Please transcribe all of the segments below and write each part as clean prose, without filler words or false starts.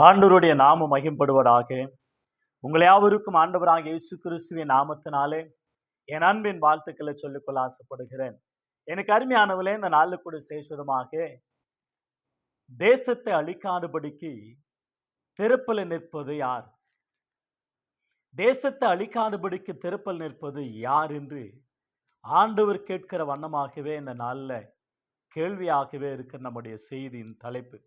ஆண்டவருடைய நாமம் மகிம்படுவதாக. உங்கள் யாவருக்கும் ஆண்டவராக இயேசு கிறிஸ்துவின் நாமத்தினாலே என் அன்பின் வாழ்த்துக்களை சொல்லிக்கொள்ள ஆசைப்படுகிறேன். எனக்கு அருமையானவர்களே, இந்த நாளில் கூட சேஷமாக தேசத்தை அழிக்காதபடிக்கு திருப்பல நிற்பது யார்? தேசத்தை அழிக்காதபடிக்கு திருப்பல் நிற்பது யார் என்று ஆண்டவர் கேட்கிற வண்ணமாகவே இந்த நாளில் கேள்வியாகவே இருக்கிற நம்முடைய செய்தியின் தலைப்பு.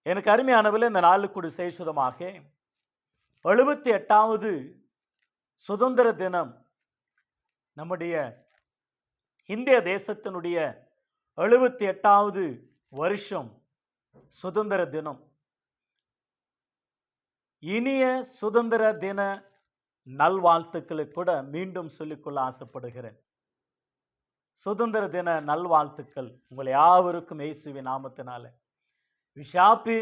எனக்கு அருமையானவர்களே, இந்த நாளில் கூட சேஷமாக 78வது சுதந்திர தினம், நம்முடைய இந்திய தேசத்தினுடைய 78வது வருஷம் சுதந்திர தினம். இனிய சுதந்திர தின நல்வாழ்த்துக்களை கூட மீண்டும் சொல்லிக்கொள்ள ஆசைப்படுகிறேன். சுதந்திர தின நல்வாழ்த்துக்கள் உங்கள் யாவருக்கும் இயேசுவின் நாமத்தினால. Wish happy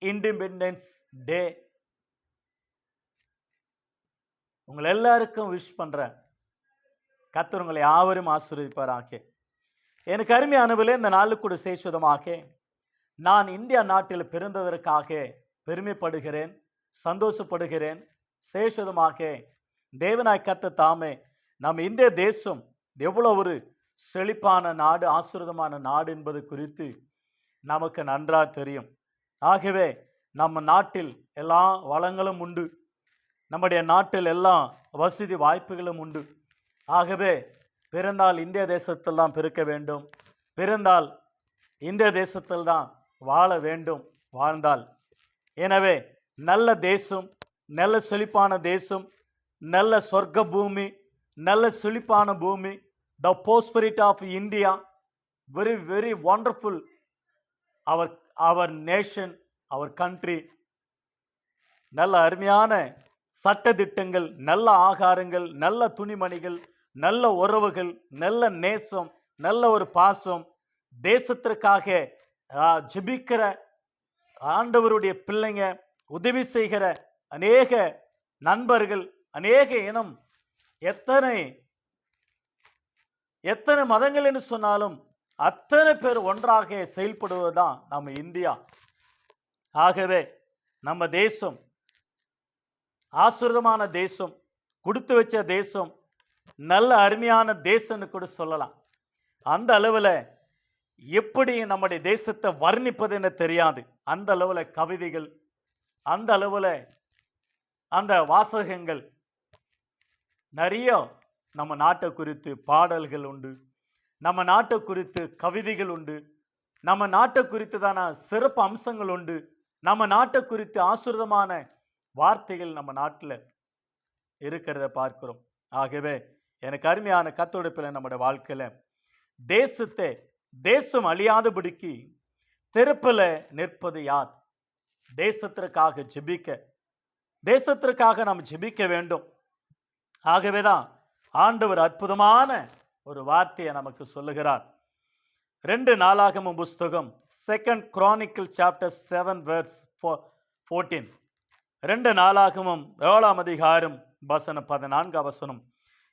independence day. உங்களை எல்லாருக்கும் விஷ் பண்றேன். கர்த்தர் உங்களை யாவரும் ஆசீர்வதிப்பாராக. எனக்கு அருமையானவர்களே, இந்த நாளுக்கு கூட சேஷமாக நான் இந்திய நாட்டில் பிறந்ததற்காக பெருமைப்படுகிறேன், சந்தோஷப்படுகிறேன். சேஷமாக தேவனாய் கர்த்தர் தாமே நம் இந்திய தேசம் எவ்வளவு ஒரு செழிப்பான நாடு, ஆசீர்வாதமான நாடு என்பது குறித்து நமக்கு நன்றாக தெரியும். ஆகவே நம்ம நாட்டில் எல்லா வளங்களும் உண்டு, நம்முடைய நாட்டில் எல்லா வசதி வாய்ப்புகளும் உண்டு. ஆகவே பிறந்தால் இந்திய தேசத்தில் தான் பிறக்க வேண்டும், பிறந்தால் இந்திய தேசத்தில் தான் வாழ வேண்டும், வாழ்ந்தால். எனவே நல்ல தேசம், நல்ல செழிப்பான தேசம், நல்ல சொர்க்க பூமி, நல்ல செழிப்பான பூமி, the prosperity of India, very very wonderful our nation, our country. நல்ல அருமையான சட்ட திட்டங்கள், நல்ல ஆகாரங்கள், நல்ல துணிமணிகள், நல்ல உறவுகள், நல்ல நேசம், நல்ல ஒரு பாசம், தேசத்திற்காக ஜெபிக்கிற ஆண்டவருடைய பிள்ளைங்க, உதவி செய்கிற அநேக நண்பர்கள், அநேக இனம், எத்தனை மதங்கள் என்று சொன்னாலும் அத்தனை பேர் ஒன்றாக செயல்படுவதுதான் நம்ம இந்தியா. ஆகவே நம்ம தேசம் ஆசீர்வாதமான தேசம், கொடுத்து வச்ச தேசம், நல்ல அருமையான தேசம்னு கூட சொல்லலாம். அந்த அளவில் எப்படி நம்முடைய தேசத்தை வர்ணிப்பதுன்னு தெரியாது. அந்த அளவில் கவிதைகள், அந்த அளவில் அந்த வாசகங்கள், நிறைய நம்ம நாட்டை குறித்து பாடல்கள் உண்டு, நம்ம நாட்டை குறித்து கவிதைகள் உண்டு, நம்ம நாட்டை குறித்து தான சிறப்பு அம்சங்கள் உண்டு, நம்ம நாட்டை குறித்து ஆசீர்வாதமான வார்த்தைகள் நம்ம நாட்டில் இருக்கிறத பார்க்கிறோம். ஆகவே எனக்கு அருமையான கத்தோடைப்பில் நம்முடைய வாழ்க்கையில தேசம் அழியாதபடிக்கு திருப்பல நிற்பது யார்? தேசத்திற்காக ஜெபிக்க, தேசத்திற்காக நாம் ஜெபிக்க வேண்டும். ஆகவேதான் ஆண்டவர் அற்புதமான ஒரு வார்த்தையை நமக்கு சொல்லுகிறார். 2 நாளாகமம் புஸ்தகம் 2 Chronicle chapter 7 verse 14. 2 நாளாகமம் 7ஆம் அதிகாரம் வசனம் 14 வசனம்.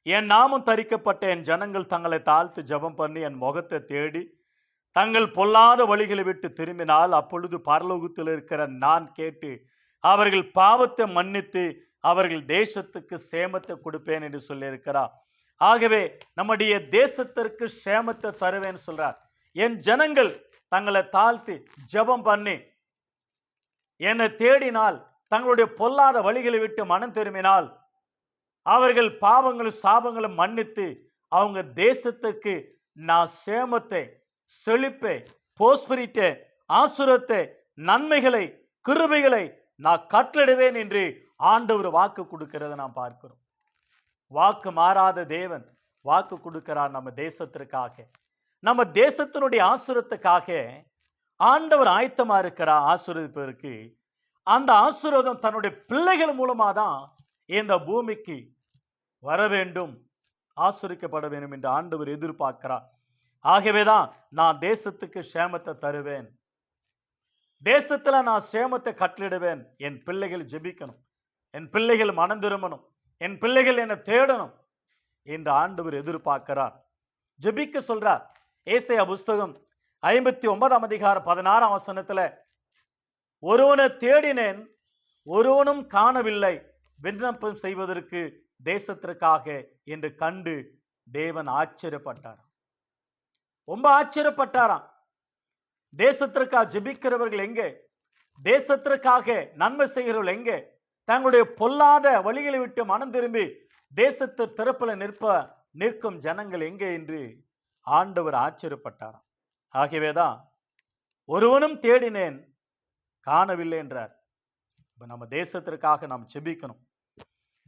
என் நாமம் தரிக்கப்பட்ட என் ஜனங்கள் தங்களை தாழ்த்து ஜெபம் பண்ணி என் முகத்தை தேடி தங்கள் பொல்லாத வழிகளை விட்டு திரும்பினால் அப்பொழுது பரலோகத்தில் இருக்கிற நான் கேட்டு அவர்கள் பாவத்தை மன்னித்து அவர்கள் தேசத்துக்கு சேமத்தை கொடுப்பேன் என்று சொல்லியிருக்கிறார். ஆகவே நம்முடைய தேசத்திற்கு சேமத்தை தருவேன் சொல்றார். என் ஜனங்கள் தங்களை தாழ்த்தி ஜெபம் பண்ணி என்னை தேடினால், தங்களுடைய பொல்லாத வழிகளை விட்டு மனம் திரும்பினால், அவர்கள் பாவங்களும் சாபங்களும் மன்னித்து அவங்க தேசத்துக்கு நான் சேமத்தை, செழிப்பை, prosperity, ஆசீர்வாதத்தை, நன்மைகளை, கிருபைகளை நான் கட்டளிடுவேன் என்று ஆண்டவர் வாக்கு கொடுக்கிறத நாம் பார்க்கிறோம். வாக்கு மாறாத தேவன் வாக்கு கொடுக்கிறார் நம்ம தேசத்திற்காக, நம்ம தேசத்தினுடைய ஆசீர்வாதத்துக்காக ஆண்டவர் ஆயத்தமா இருக்கிறார் ஆசீர்வதிப்பதற்கு. அந்த ஆசீர்வாதம் தன்னுடைய பிள்ளைகள் மூலமா தான் இந்த பூமிக்கு வர வேண்டும், ஆசீர்வதிக்கப்பட வேண்டும் என்று ஆண்டவர் எதிர்பார்க்கிறார். ஆகவேதான் நான் தேசத்துக்கு சேமத்தை தருவேன், தேசத்துல நான் சேமத்தை கட்டளிடுவேன். என் பிள்ளைகள் ஜெபிக்கணும், என் பிள்ளைகள் மனம் திரும்பணும், என் பிள்ளைகள் என்னை தேடணும் என்று ஆண்டவர் எதிர்பார்க்கிறார். ஜெபிக்க சொல்றார். ஏசாயா புஸ்தகம் 59ஆம் அதிகாரம் 16ஆம் வசனத்துல ஒருவனை தேடினேன், ஒருவனும் காணவில்லை, விண்ணப்பம் செய்வதற்கு தேசத்திற்காக என்று கண்டு தேவன் ஆச்சரியப்பட்டார். ரொம்ப ஆச்சரியப்பட்டாராம். தேசத்திற்காக ஜெபிக்கிறவர்கள் எங்கே? தேசத்திற்காக நன்மை செய்கிறவர்கள் எங்கே? தங்களுடைய பொல்லாத வழிகளை விட்டு மனம் திரும்பி தேசத்து திறப்பில் நிற்கும் ஜனங்கள் எங்கே என்று ஆண்டவர் ஆச்சரியப்பட்டாராம். ஆகவேதான் ஒருவனும் தேடினேன், காணவில்லை என்றார். இப்ப நம்ம தேசத்திற்காக நாம் ஜெபிக்கணும்.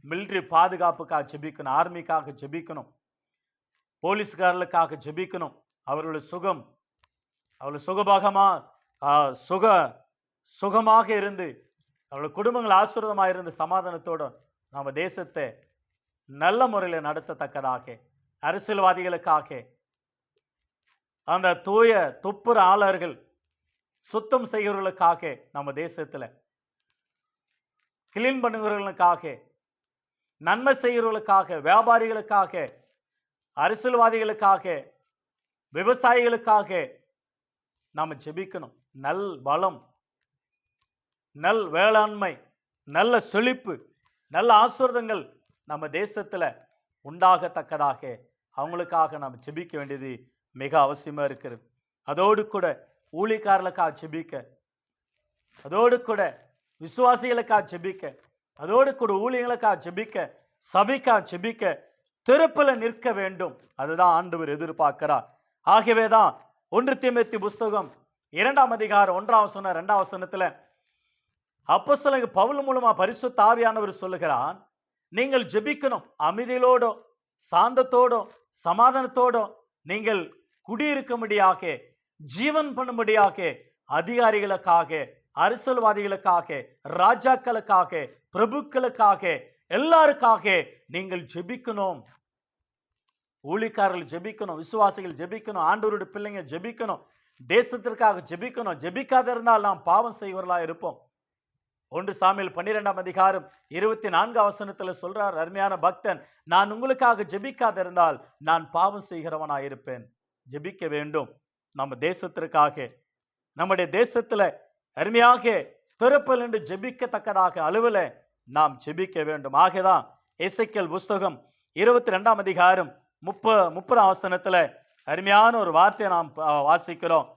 மிலிட்டரி பாதுகாப்புக்காக ஜெபிக்கணும், ஆர்மிக்காக ஜெபிக்கணும், போலீஸ்காரர்களுக்காக ஜெபிக்கணும். அவர்களுடைய சுகம், அவர்கள் சுகமாக இருந்து அவருடைய குடும்பங்கள் ஆசீர்வாதமாக இருந்து சமாதானத்தோடு நம்ம தேசத்தை நல்ல முறையில் நடத்தத்தக்கதாக, அரசியல்வாதிகளுக்காக, அந்த தூய துப்புர ஆளர்கள், சுத்தம் செய்கிறவர்களுக்காக, நம்ம தேசத்தில் கிளீன் பண்ணுகிறவர்களுக்காக, நன்மை செய்கிறவர்களுக்காக, வியாபாரிகளுக்காக, அரசியல்வாதிகளுக்காக, விவசாயிகளுக்காக நாம் ஜெபிக்கணும். நல் வளம், நல் வேளாண்மை, நல்ல செழிப்பு, நல்ல ஆசீர்வாதங்கள் நம்ம தேசத்தில் உண்டாகத்தக்கதாக அவங்களுக்காக நாம் ஜெபிக்க வேண்டியது மிக அவசியமாக இருக்கிறது. அதோடு கூட ஊழியக்காரர்களுக்காக ஜெபிக்க, அதோடு கூட விசுவாசிகளுக்காக ஜெபிக்க, அதோடு கூட ஊழியர்களுக்காக ஜெபிக்க, சபைக்காக ஜெபிக்க, திறப்பில் நிற்க வேண்டும். அதுதான் ஆண்டவர் எதிர்பார்க்கிறார். ஆகவேதான் 1 தீமோத்தேயு புஸ்தகம் 2ஆம் அதிகாரம் 1ஆம் வசனம் 2ஆம் வசனத்தில் அப்போஸ்தலன் பவுல் மூலமா பரிசுத்த ஆவியானவர் சொல்லுகிறான், நீங்கள் ஜெபிக்கணும், அமைதியோடோ சாந்தத்தோடோ சமாதானத்தோடோ நீங்கள் குடியிருக்கும்படியாக, ஜீவன் பண்ணும்படியாக, அதிகாரிகளுக்காக, அரசியல்வாதிகளுக்காக, ராஜாக்களுக்காக, பிரபுக்களுக்காக, எல்லாருக்காக நீங்கள் ஜெபிக்கணும். ஊழியக்காரர்கள் ஜெபிக்கணும், விசுவாசிகள் ஜெபிக்கணும், ஆண்டவருடைய பிள்ளைங்க ஜெபிக்கணும், தேசத்திற்காக ஜெபிக்கணும். ஜெபிக்காத இருந்தால் நாம் பாவம் செய்வர்களாக இருப்போம். 1 சாமுவேல் 12ஆம் அதிகாரம் 24ஆம் வசனத்தில் சொல்றார் அருமையான பக்தன், நான் உங்களுக்காக ஜெபிக்காத இருந்தால் நான் பாவம் செய்கிறவனாக இருப்பேன். ஜெபிக்க வேண்டும். நம்ம தேசத்திற்காக, நம்முடைய தேசத்துல அருமையாக திறப்பில் என்று ஜெபிக்கத்தக்கதாக அளவில் நாம் ஜெபிக்க வேண்டும். ஆகதான் எசேக்கியேல் புஸ்தகம் 22ஆம் அதிகாரம் 30ஆம் வசனத்துல அருமையான ஒரு வார்த்தையை நாம் வாசிக்கிறோம்.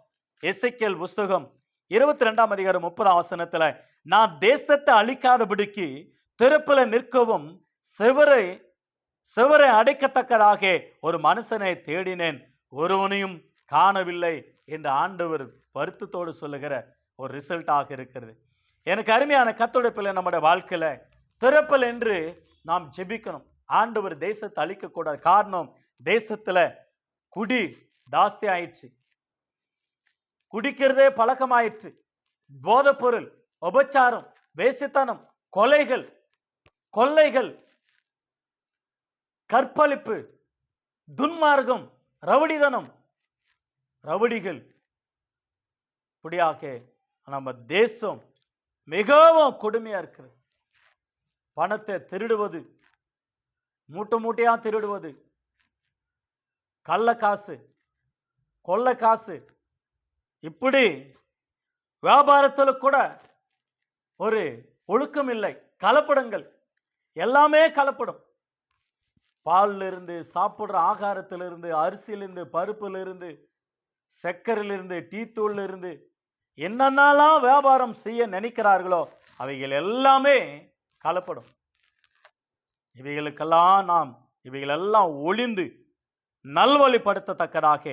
எசேக்கியேல் புஸ்தகம் 22ஆம் அதிகாரம் 30ஆம் வசனத்துல, நான் தேசத்தை அழிக்காதபடிக்கு திறப்பில் நிற்கவும் செவரை அடைக்கத்தக்கதாக ஒரு மனுஷனை தேடினேன், ஒருவனையும் காணவில்லை என்று ஆண்டவர் வருத்தத்தோடு சொல்லுகிற ஒரு ரிசல்ட்டாக இருக்கிறது. எனக்கு அருமையான கர்த்தருடைய பிள்ளை, நம்முடைய வாழ்க்கையில திறப்பில் என்று நாம் ஜெபிக்கணும். ஆண்டவர் தேசத்தை அழிக்கக்கூடாது. காரணம், தேசத்துல குடி ஜாஸ்தி ஆயிடுச்சு, குடிக்கிறதே பழக்கமாயிற்று, போதைப் பொருள், உபச்சாரம், வேசித்தனம், கொலைகள், கொள்ளைகள், கற்பழிப்பு, துன்மார்க்கம், ரவுடிதனம், ரவுடிகள், இப்படியாக நம்ம தேசம் மிகவும் கொடுமையா இருக்கிறது. பணத்தை திருடுவது, மூட்டை மூட்டையா திருடுவது, கள்ள காசு, கொள்ள காசு, இப்படி வியாபாரத்தில் கூட ஒரு ஒழுக்கம் இல்லை. கலப்படங்கள், எல்லாமே கலப்படம். பால்ல இருந்து, சாப்பிடுற ஆகாரத்திலிருந்து, அரிசியிலிருந்து, பருப்பிலிருந்து, சர்க்கரையிலிருந்து, டீ தூள்ல இருந்து என்னென்னலாம் வியாபாரம் செய்ய நினைக்கிறார்களோ அவைகள் எல்லாமே கலப்படம். இவைகளெல்லாம் ஒளிந்து நல்வழிப்படுத்தத்தக்கதாக,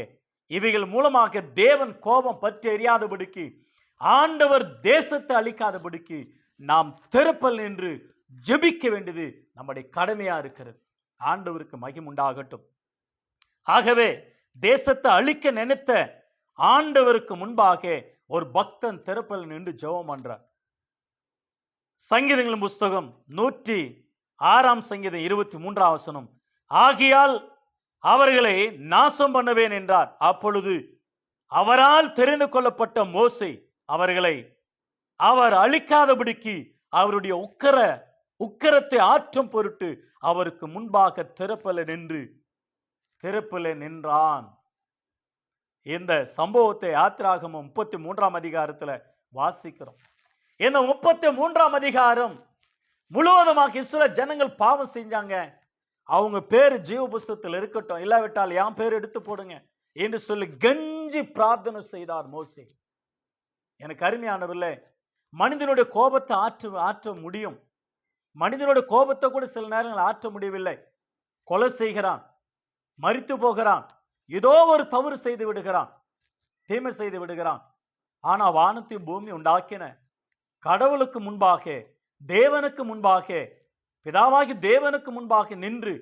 இவைகள் மூலமாக தேவன் கோபம் பற்றி எரியாதபடிக்கு, ஆண்டவர் தேசத்தை அழிக்காதபடிக்கு நாம் திறப்பில் நின்று ஜெபிக்க வேண்டியது நம்முடைய கடமையா இருக்கிறது. ஆண்டவருக்கு மகிமை உண்டாகட்டும். ஆகவே தேசத்தை அழிக்க நினைத்த ஆண்டவருக்கு முன்பாக ஒரு பக்தன் திறப்பில் நின்று ஜெபம் பண்றார். சங்கீதங்களின் புஸ்தகம் 106ஆம் சங்கீதம் 23ஆம் வசனம், ஆகியால் அவர்களை நாசம் பண்ணுவேன் என்றார். அப்பொழுது அவரால் தெரிந்து கொள்ளப்பட்ட மோசே அவர்களை அவர் அழிக்காதபடிக்கு அவருடைய உக்கரத்தை ஆற்றும் பொருட்டு அவருக்கு முன்பாக திறப்பில் நின்றான். இந்த சம்பவத்தை யாத்திராகமம் 33ஆம் அதிகாரத்தில் வாசிக்கிறோம். இந்த 33ஆம் அதிகாரம் முழுவதுமாக இஸ்ரவேல் ஜனங்கள் பாவம் செஞ்சாங்க. அவங்க பேர் ஜீவ புஸ்தகத்தில் இருக்கட்டும், இல்லாவிட்டால் என் பேர் எடுத்து போடுங்க என்று சொல்லி கெஞ்சி பிரார்த்தனை செய்தார் மோசே. எனக்கு அருமையானவர்களே, மனிதனுடைய கோபத்தை ஆற்ற முடியும். மனிதனுடைய கோபத்தை கூட சில நேரங்கள் ஆற்ற முடியவில்லை. கொலை செய்கிறான், மரித்து போகிறான், ஏதோ ஒரு தவறு செய்து விடுகிறான், தீமை செய்து விடுகிறான். ஆனா வானத்தையும் பூமி உண்டாக்கின கடவுளுக்கு முன்பாக, தேவனுக்கு முன்பாக, பிதாவாகி தேவனுக்கு முன்பாக நின்று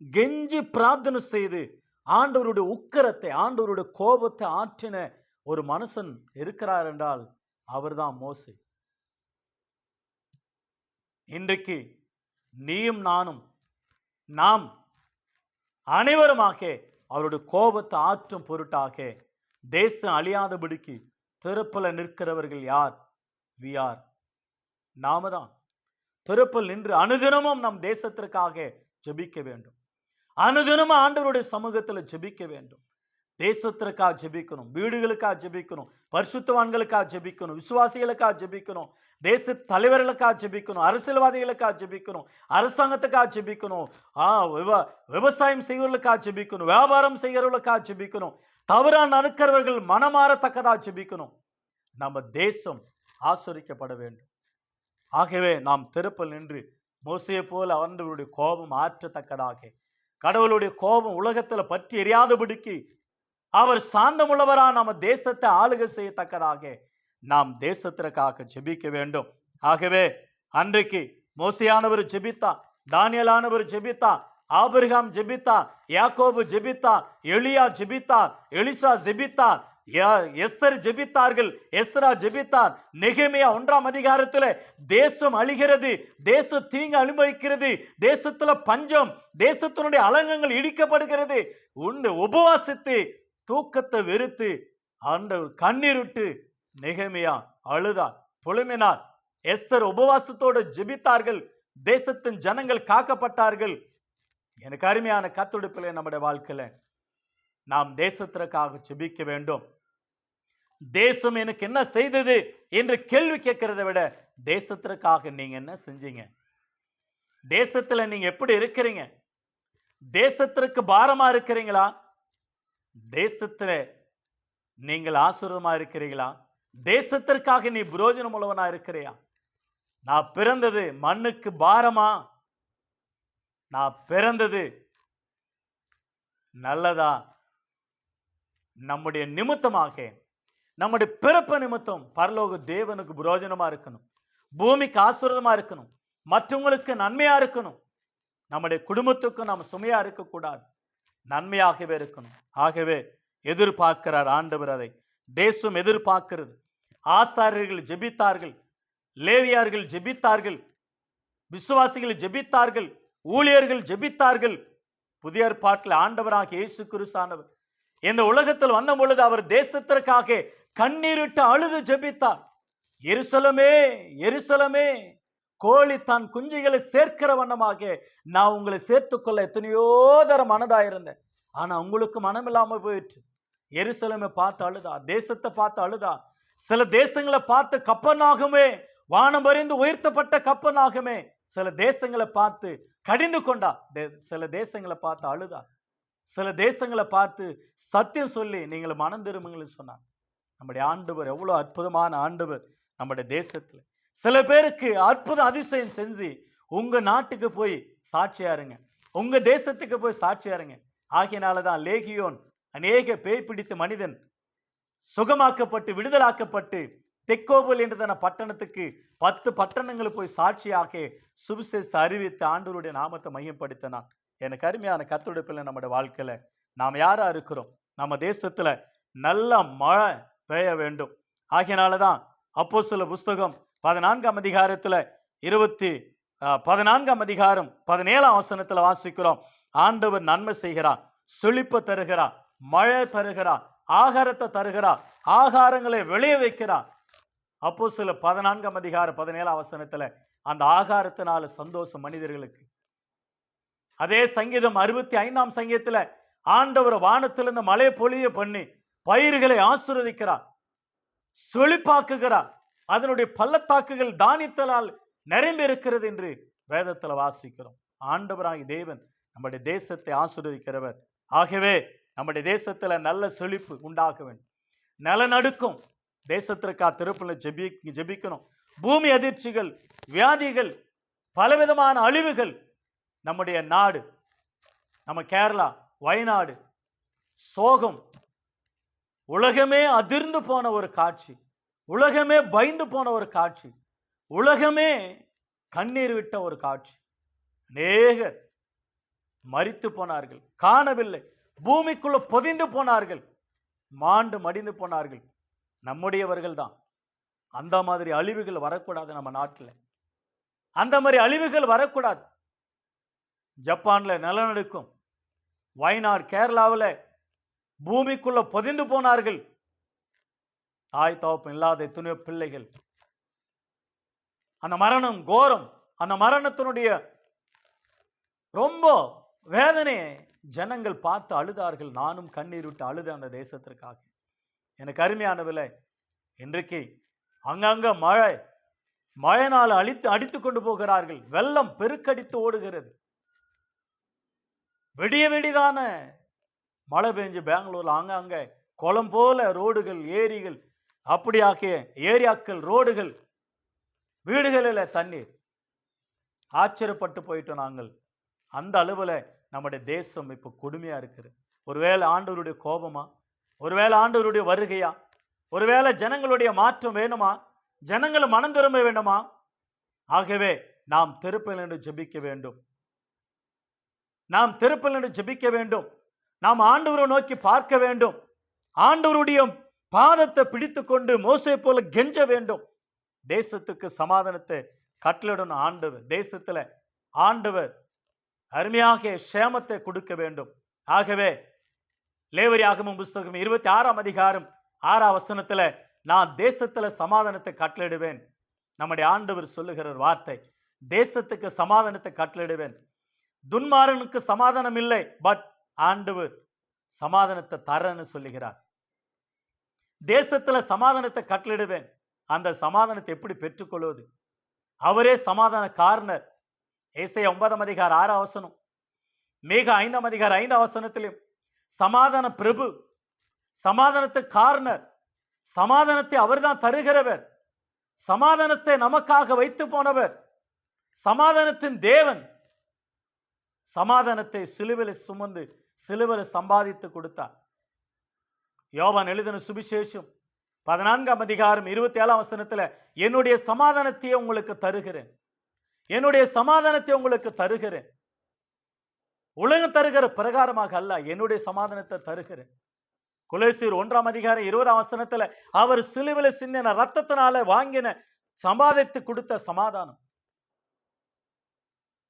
கெஞ்சி பிரார்த்தனை செய்து ஆண்டவருடைய உக்கிரத்தை, ஆண்டவருடைய கோபத்தை ஆற்றின ஒரு மனுஷன் இருக்கிறார் என்றால் அவர்தான் மோசே. இன்றைக்கு நீயும் நானும், நாம் அனைவருமாக அவருடைய கோபத்தை ஆற்றும் பொருட்டாக தேசம் அழியாதபடிக்கு திறப்புல நிற்கிறவர்கள் யார்? we are. நாம தான் திறப்பில் நின்று அனுதினமும் நம் தேசத்திற்காக ஜெபிக்க வேண்டும். அனுதினமும் ஆண்டவருடைய சமூகத்தில் ஜெபிக்க வேண்டும். தேசத்திற்காக ஜெபிக்கணும், வீடுகளுக்காக ஜெபிக்கணும், பரிசுத்தவான்களுக்காக ஜெபிக்கணும், விசுவாசிகளுக்காக ஜெபிக்கணும், தேச தலைவர்களுக்காக ஜெபிக்கணும், அரசியல்வாதிகளுக்காக ஜெபிக்கணும், அரசாங்கத்துக்காக ஜெபிக்கணும், விவசாயம் செய்வர்களுக்காக ஜெபிக்கணும், வியாபாரம் செய்கிறவர்களுக்காக ஜெபிக்கணும், தவறான நடக்கிறவர்கள் மனமாறத்தக்கதாக ஜெபிக்கணும். நம்ம தேசம் ஆசரிக்கப்பட வேண்டும். ஆகவே நாம் திறப்பில் நின்று மோசே போல ஆண்டவருடைய கோபம் ஆற்றத்தக்கதாக, கடவுளுடைய கோபம் உலகத்தில் பற்றி எரியாதபடிக்கு அவர் சாந்தமுள்ளவரா நம்ம தேசத்தை ஆளுகை செய்யத்தக்கதாக நாம் தேசத்திற்காக ஜெபிக்க வேண்டும். ஆகவே அன்றைக்கு மோசேயானவர் ஜெபித்தார், தானியேலானவர் ஜெபித்தார், ஆபிரகாம் ஜெபித்தார், யாக்கோபு ஜெபித்தார், எலியா ஜெபித்தார், எலிசா ஜெபித்தார், எஸ்தர் ஜெபித்தார்கள், எஸ்ரா ஜெபித்தார். நெகேமியா 1ஆம் அதிகாரத்தில் தேசம் அழிகிறது, தேச தீங்கு அனுபவிக்கிறது, தேசத்துல பஞ்சம், தேசத்தினுடைய அலங்கங்கள் இடிக்கப்படுகிறது. உபவாசித்து தூக்கத்தை வெறுத்து ஆண்டவர் கண்ணீரிட்டு நெகேமியா அழுதார், புலம்பினார். எஸ்தர் உபவாசத்தோடு ஜெபித்தார்கள், தேசத்தின் ஜனங்கள் காக்கப்பட்டார்கள். எனக்கு அருமையான கத்துடுப்பில் நம்முடைய வாழ்க்கையில நாம் தேசத்திற்காக ஜெபிக்க வேண்டும். தேசம் எனக்கு என்ன செய்தது என்று கேள்வி கேட்கிறத விட தேசத்திற்காக நீங்க என்ன செஞ்சீங்க, தேசத்துல நீங்க எப்படி இருக்கிறீங்க, தேசத்திற்கு பாரமா இருக்கிறீங்களா, தேசத்துல நீங்கள் ஆசீர்வாதமா இருக்கிறீங்களா, தேசத்திற்காக நீ பிரயோஜனம் உள்ளவனா இருக்கிறியா? நான் பிறந்தது மண்ணுக்கு பாரமா, நான் பிறந்தது நல்லதா? நம்முடைய நிமித்தமாக, நம்முடைய பிறப்பு நிமித்தம் பரலோக தேவனுக்கு பிரயோஜனமா இருக்கணும், பூமிக்கு ஆசீர்வாதமா இருக்கணும், மற்றவங்களுக்கு நன்மையா இருக்கணும். நம்முடைய குடும்பத்துக்கு நாம் சுமையா இருக்கக்கூடாது, நன்மையாகவே இருக்கணும். ஆகவே எதிர்பார்க்கிறார் ஆண்டவர், அதை தேசம் எதிர்பார்க்கிறது. ஆசாரியர்கள் ஜெபித்தார்கள், லேவியார்கள் ஜெபித்தார்கள், விசுவாசிகள் ஜெபித்தார்கள், ஊழியர்கள் ஜெபித்தார்கள். புதிய ஏற்பாட்டில் ஆண்டவராக இயேசு கிறிஸ்துவானவர் இந்த உலகத்தில் வந்த பொழுது அவர் தேசத்திற்காக கண்ணீரிட்டு அழுது ஜெபித்தார். எருசலமே எருசலமே, கோழி தன் குஞ்சுகளை சேர்க்கிற வண்ணமாக நான் உங்களை சேர்த்துக்கொள்ள எத்தனையோ தரம் மனதாயிருந்தேன், ஆனா உங்களுக்கு மனம் இல்லாம போயிடுச்சு. எருசலமை பார்த்து அழுதா, தேசத்தை பார்த்து அழுதா. சில தேசங்களை பார்த்து கப்பனாகுமே, வானம் அறிந்து உயர்த்தப்பட்ட கப்பனாகுமே, சில தேசங்களை பார்த்து கடிந்து கொண்டா, சில தேசங்களை பார்த்து அழுதா, சில தேசங்களை பார்த்து சத்தியம் சொல்லி நீங்கள் மனம் திரும்புங்கள் சொன்னார். நம்முடைய ஆண்டவர் எவ்வளவு அற்புதமான ஆண்டவர். நம்முடைய தேசத்துல சில பேருக்கு அற்புத அதிசயம் செஞ்சு உங்க நாட்டுக்கு போய் சாட்சியாருங்க, உங்க தேசத்துக்கு போய் சாட்சியாருங்க. ஆகியனாலதான் லேகியோன் அநேக பேய் பிடித்த மனிதன் சுகமாக்கப்பட்டு விடுதலாக்கப்பட்டு தெக்கோபல் என்றதான பட்டணத்துக்கு 10 பட்டணங்களுக்கு போய் சாட்சியாக சுவிசேஷத்தை அறிவித்து ஆண்டவருடைய நாமத்தை மையப்படுத்தினான். எனக்கு அருமையான கர்த்தருடைய பிள்ளை, நம்முடைய வாழ்க்கையில நாம் யாரா இருக்கிறோம்? நம்ம தேசத்துல நல்ல மழை பெய்ய வேண்டும். ஆகியனாலதான் அப்போஸ்தலர் புஸ்தகம் 14ஆம் அதிகாரத்துல 14ஆம் அதிகாரம் 17ஆம் வசனத்துல வாசிக்கிறோம். ஆண்டவர் நன்மை செய்கிறார், செழிப்பு தருகிறார், மழை தருகிறார், ஆகாரத்தை தருகிறார், ஆகாரங்களை விளைய வைக்கிறார். அப்போஸ்தலர் 14ஆம் அதிகாரம் 17ஆம் வசனத்துல அந்த ஆகாரத்தினால சந்தோஷம் மனிதர்களுக்கு. அதே சங்கீதம் 65ஆம் சங்கீதத்துல ஆண்டவர் வானத்திலிருந்து மழை பொழிய பண்ணி பயிர்களை ஆசீர்வதிக்கிறார், செழிப்பாக்குகிறார். அதனுடைய பள்ளத்தாக்குகள் தானியத்தால் நிரம்பி இருக்கிறது என்று வேதத்தில் வாசிக்கிறோம். ஆண்டவராகிய தேவன் நம்முடைய தேசத்தை ஆசீர்வதிக்கிறவர். ஆகவே நம்முடைய தேசத்துல நல்ல செழிப்பு உண்டாக வேண்டும். நிலநடுக்கம் தேசத்திற்காக திருப்பல ஜெபிக்கணும். பூமி அதிர்ச்சிகள், வியாதிகள், பலவிதமான அழிவுகள் நம்முடைய நாடு, நம்ம கேரளா, வயநாடு, சோகம், உலகமே அதிர்ந்து போன ஒரு காட்சி, உலகமே பயந்து போன ஒரு காட்சி, உலகமே கண்ணீர் விட்ட ஒரு காட்சி. அநேகர் மரித்து போனார்கள், காணவில்லை, பூமிக்குள்ள பொதிந்து போனார்கள், மாண்டு மடிந்து போனார்கள். நம்முடையவர்கள் தான். அந்த மாதிரி அழிவுகள் வரக்கூடாது நம்ம நாட்டில். அந்த மாதிரி அழிவுகள் வரக்கூடாது. ஜப்பான்ல நிலநடுக்கம், வயநாடு, கேரளாவில் பூமிக்குள்ள பொதிந்து போனார்கள். தாய் தகப்பன் இல்லாத எத்தனையோ பிள்ளைகள். அந்த மரணம் கோரம். அந்த மரணத்தினுடைய ரொம்ப வேதனையை ஜனங்கள் பார்த்து அழுதார்கள். நானும் கண்ணீர் விட்டு அழுத அந்த தேசத்திற்காக. எனக்கு அருமையானவில்லை, இன்றைக்கு அங்கங்க மழைனால் அடித்து கொண்டு போகிறார்கள். வெள்ளம் பெருக்கடித்து ஓடுகிறது. விடிய விடிதான மழை பெஞ்சு பெங்களூர்ல அங்கங்க குளம் போல ரோடுகள், ஏரிகள், அப்படியாக்கிய ஏரியாக்கள், ரோடுகள், வீடுகளில் தண்ணீர். ஆச்சரியப்பட்டு போயிட்டோம் நாங்கள். அந்த அளவுல நம்முடைய தேசம் இப்ப கொடுமையா இருக்குது. ஒருவேளை ஆண்டவருடைய கோபமா, ஒருவேளை ஆண்டவருடைய வருகையா, ஒருவேளை ஜனங்களுடைய மாற்றம் வேணுமா, ஜனங்களை மனம் திரும்ப வேண்டுமா? ஆகவே நாம் திருப்பல் என்று ஜெபிக்க வேண்டும். நாம் திருப்பல் என்று ஜெபிக்க வேண்டும். நாம் ஆண்டவரை நோக்கி பார்க்க வேண்டும். ஆண்டவருடைய பாதத்தை பிடித்து கொண்டு மோசே போல கெஞ்ச வேண்டும். தேசத்துக்கு சமாதானத்தை கட்டளிடணும். ஆண்டவர் தேசத்துல ஆண்டவர் அருமையாக சேமத்தை கொடுக்க வேண்டும். ஆகவே லேவியராகமம் புஸ்தகம் 26ஆம் அதிகாரம் 6ஆம் வசனத்துல நான் தேசத்துல சமாதானத்தை கட்டளிடுவேன். நம்முடைய ஆண்டவர் சொல்லுகிற வார்த்தை, தேசத்துக்கு சமாதானத்தை கட்டளிடுவேன். துன்மாரனுக்கு சமாதானம் இல்லை, பட் ஆண்டவர் சமாதானத்தை தரன்னு சொல்லுகிறார். தேசத்துல சமாதானத்தை கட்டளிடுவேன். அந்த சமாதானத்தை எப்படி பெற்றுக்கொள்வது? அவரே சமாதான காரணர். ஏசாயா 9ஆம் அதிகாரம் 6ஆம் வசனம், மேகா 5ஆம் அதிகாரம் 5ஆம் வசனத்திலும் சமாதான பிரபு, சமாதானத்தை காரணர், சமாதானத்தை அவர்தான் தருகிறவர், சமாதானத்தை நமக்காக வைத்து போனவர், சமாதானத்தின் தேவன். சமாதானத்தை சிலுவையில் சுமந்து சிலுவையில் சம்பாதித்து கொடுத்தார். யோவான் எழுதின சுவிசேஷம் 14ஆம் அதிகாரம் 27ஆம் வசனத்துல என்னுடைய சமாதானத்தை உங்களுக்கு தருகிறேன், என்னுடைய சமாதானத்தை உங்களுக்கு தருகிறேன். உலகம் தருகிற பிரகாரமாக அல்ல, என்னுடைய சமாதானத்தை தருகிறேன். கொலோசியர் 1ஆம் அதிகாரம் 20ஆம் வசனத்துல அவர் சிலுவையில் சிந்தின ரத்தத்தினால வாங்கின சம்பாதித்து கொடுத்த சமாதானம்.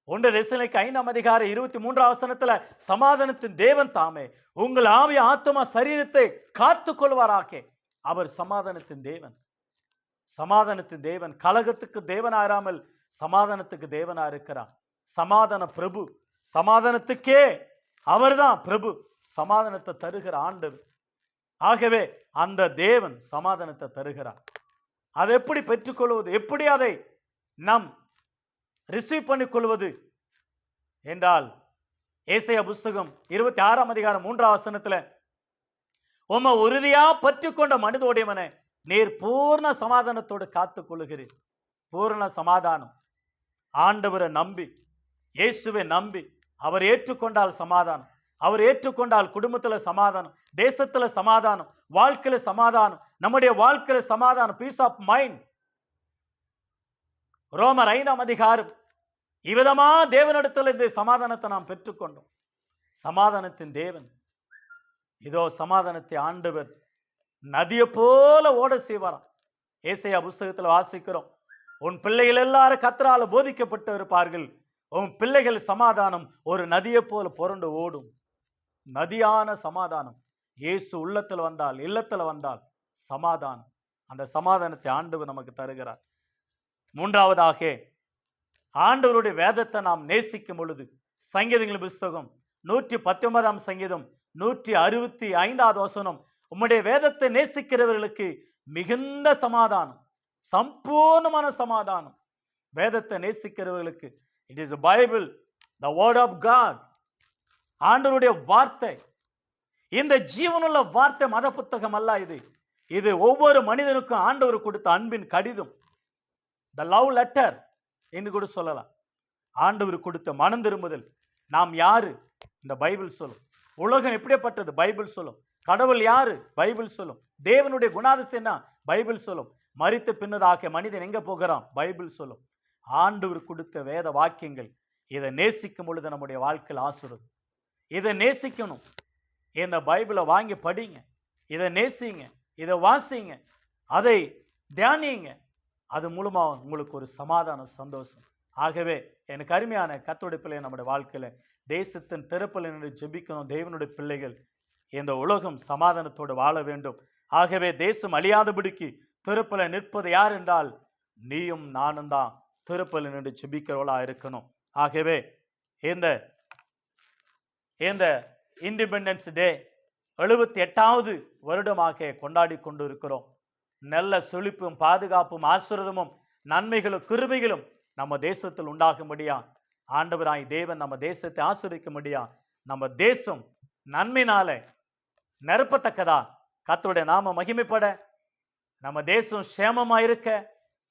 1 தெசலோனிக்கேயர் 5ஆம் அதிகாரம் 23ஆம் வசனத்துல சமாதானத்தின் தேவன் தாமே உங்கள் ஆவி, ஆத்துமா, சரீரத்தை காத்துக் கொள்வாராக. அவர் சமாதானத்தின் தேவன். சமாதானத்தின் தேவன் கலகத்துக்கு தேவனாராமல் சமாதானத்துக்கு தேவனா இருக்கிறார். சமாதான பிரபு, சமாதானத்துக்கே அவர்தான் பிரபு, சமாதானத்தை தருகிற ஆண்டவர். ஆகவே அந்த தேவன் சமாதானத்தை தருகிறார். அதை எப்படி பெற்றுக்கொள்வது, எப்படி அதை நாம் ரிசீவ் பண்ணிக்கொள்வது என்றால், ஏசாயா புஸ்தகம் 26ஆம் அதிகாரம் 3ஆம் வசனத்துல உம்மை உறுதியா பற்றி கொண்ட மனிதோடையவனே, நீர் பூர்ண சமாதானத்தோடு காத்துக் கொள்ளுகிறீர். பூர்ண சமாதானம். ஆண்டவரை நம்பி, இயேசுவை நம்பி அவர் ஏற்றுக்கொண்டால் சமாதானம், அவர் ஏற்றுக்கொண்டால் குடும்பத்துல சமாதானம், தேசத்துல சமாதானம், வாழ்க்கையில சமாதானம், நம்முடைய வாழ்க்கையில சமாதானம், பீஸ் ஆஃப் மைண்ட். ரோமர் 5ஆம் அதிகாரம் இவ்விதமா தேவனிடத்தில் இந்த சமாதானத்தை நாம் பெற்றுக்கொண்டோம். சமாதானத்தின் தேவன் இதோ சமாதானத்தை ஆண்டவர் நதியை போல ஓட செய்வாராம். ஏசாயா புஸ்தகத்தில் வாசிக்கிறோம், உன் பிள்ளைகள் எல்லாரும் கர்த்தரால் போதிக்கப்பட்டு இருப்பார்கள், உன் பிள்ளைகள் சமாதானம் ஒரு நதியை போல புரண்டு ஓடும். நதியான சமாதானம் இயேசு உள்ளத்தில் வந்தால், இல்லத்தில் வந்தால் சமாதானம். அந்த சமாதானத்தை ஆண்டவர் நமக்கு தருகிறார். மூன்றாவதாக, ஆண்டவருடைய வேதத்தை நாம் நேசிக்கும் பொழுது, சங்கீதங்களின் புஸ்தகம் 119ஆம் சங்கீதம் 165ஆவது வசனம், உம்முடைய வேதத்தை நேசிக்கிறவர்களுக்கு மிகுந்த சமாதானம், சம்பூர்ணமான சமாதானம். வேதத்தை நேசிக்கிறவர்களுக்கு it is Bible, the word of God, ஆண்டவருடைய வார்த்தை. இந்த ஜீவனுள்ள வார்த்தை மத புத்தகம் அல்ல. இது ஒவ்வொரு மனிதனுக்கும் ஆண்டவர் கொடுத்த அன்பின் கடிதம், த லவ் லெட்டர் என்று கூட சொல்லலாம். ஆண்டவர் கொடுத்த மனம் திரும்புதல். நாம் யாரு? இந்த பைபிள் சொல்லும். உலகம் எப்படிப்பட்டது? பைபிள் சொல்லும். கடவுள் யாரு? பைபிள் சொல்லும். தேவனுடைய குணாதிசயம் என்ன? பைபிள் சொல்லும். மரித்த பின்னதாக மனிதன் எங்க போகிறான்? பைபிள் சொல்லும். ஆண்டவர் கொடுத்த வேத வாக்கியங்கள். இதை நேசிக்கும் பொழுது நம்முடைய வாழ்க்கையில் ஆசீர்வாதம். இதை நேசிக்கணும். இந்த பைபிளை வாங்கி படிங்க, இதை நேசிங்க, இதை வாசிங்க, அதை தியானிங்க. அது மூலமா உங்களுக்கு ஒரு சமாதானம், சந்தோஷம். ஆகவே எனக்கு அருமையான கர்த்தருடைய பிள்ளை, நம்முடைய வாழ்க்கையில தேசத்தின் திறப்பில் நின்று ஜெபிக்கணும். தேவனுடைய பிள்ளைகள் இந்த உலகம் சமாதானத்தோடு வாழ வேண்டும். ஆகவே தேசம் அழியாதபடிக்கு திறப்பில் நிற்பது யார் என்றால் நீயும் நானும் தான் திறப்பில் நின்று ஜெபிக்கிறவளா இருக்கணும். ஆகவே இந்த இண்டிபெண்டன்ஸ் டே 78வது வருடமாக கொண்டாடி கொண்டு இருக்கிறோம். நல்ல செழிப்பும் பாதுகாப்பும் ஆசீர்வாதமும் நன்மைகளும் கிருபைகளும் நம்ம தேசத்தில் உண்டாகும்படியா ஆண்டவராய் தேவன் நம்ம தேசத்தை ஆசீர்வதிக்கும்படியா நம்ம தேசம் நன்மையினால நிரப்பத்தக்கதா கர்த்தருடைய நாம மகிமைப்பட நம்ம தேசம் சேமமா இருக்க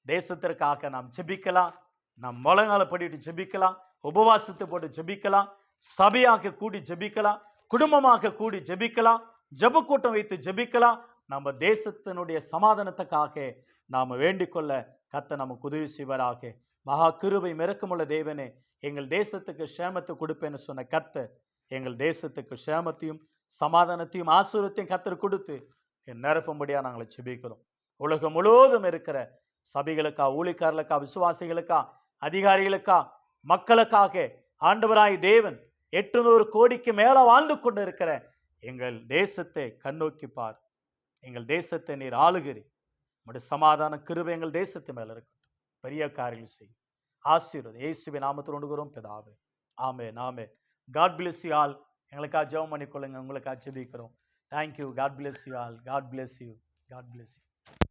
தேசத்திற்காக நாம் ஜெபிக்கலாம். நாம் முழங்கால படிட்டு ஜெபிக்கலாம், உபவாசத்தை போட்டு ஜெபிக்கலாம், சபையாக கூடி ஜெபிக்கலாம், குடும்பமாக கூடி ஜெபிக்கலாம், ஜெப கூட்டம் வைத்து ஜெபிக்கலாம். நம்ம தேசத்தினுடைய சமாதானத்துக்காக நாம் வேண்டிக் கொள்ள கர்த்தர் நமக்கு உதவி செய்வாராக. மகா கிருபை இரக்கமுள்ள தேவனே, எங்கள் தேசத்துக்கு சேமத்தை கொடுப்பேன்னு சொன்ன கர்த்தர் எங்கள் தேசத்துக்கு சேமத்தையும் சமாதானத்தையும் ஆசீர்வாதத்தையும் கர்த்தர் கொடுத்து நிரப்பும்படியா நாங்கள் ஜெபிக்கிறோம். உலகம் முழுவதும் இருக்கிற சபைகளுக்கா, ஊழியக்காரர்களுக்கா, விசுவாசிகளுக்கா, அதிகாரிகளுக்கா, மக்களுக்காக ஆண்டவராய் தேவன் 800 கோடிக்கு மேல வாழ்ந்து கொண்டு இருக்கிற எங்கள் தேசத்தை கண்ணோக்கி பார். எங்கள் தேசத்தை நீர் ஆளுகிறீர். உம்முடைய சமாதான கிருபை எங்கள் தேசத்து மேல இருக்கட்டும். பெரிய காரியங்கள் செய்யும். ஆசீர்வாதம் இயேசுவின் நாமத்தில் வேண்டுகிறோம் பிதாவே. ஆமென், ஆமென். God bless you all. எங்களுக்காக ஜெபம் பண்ணிக்கொள்ளுங்க. உங்களுக்காக ஜெபிக்கிறோம். Thank you. God bless you all. God bless you. God bless you.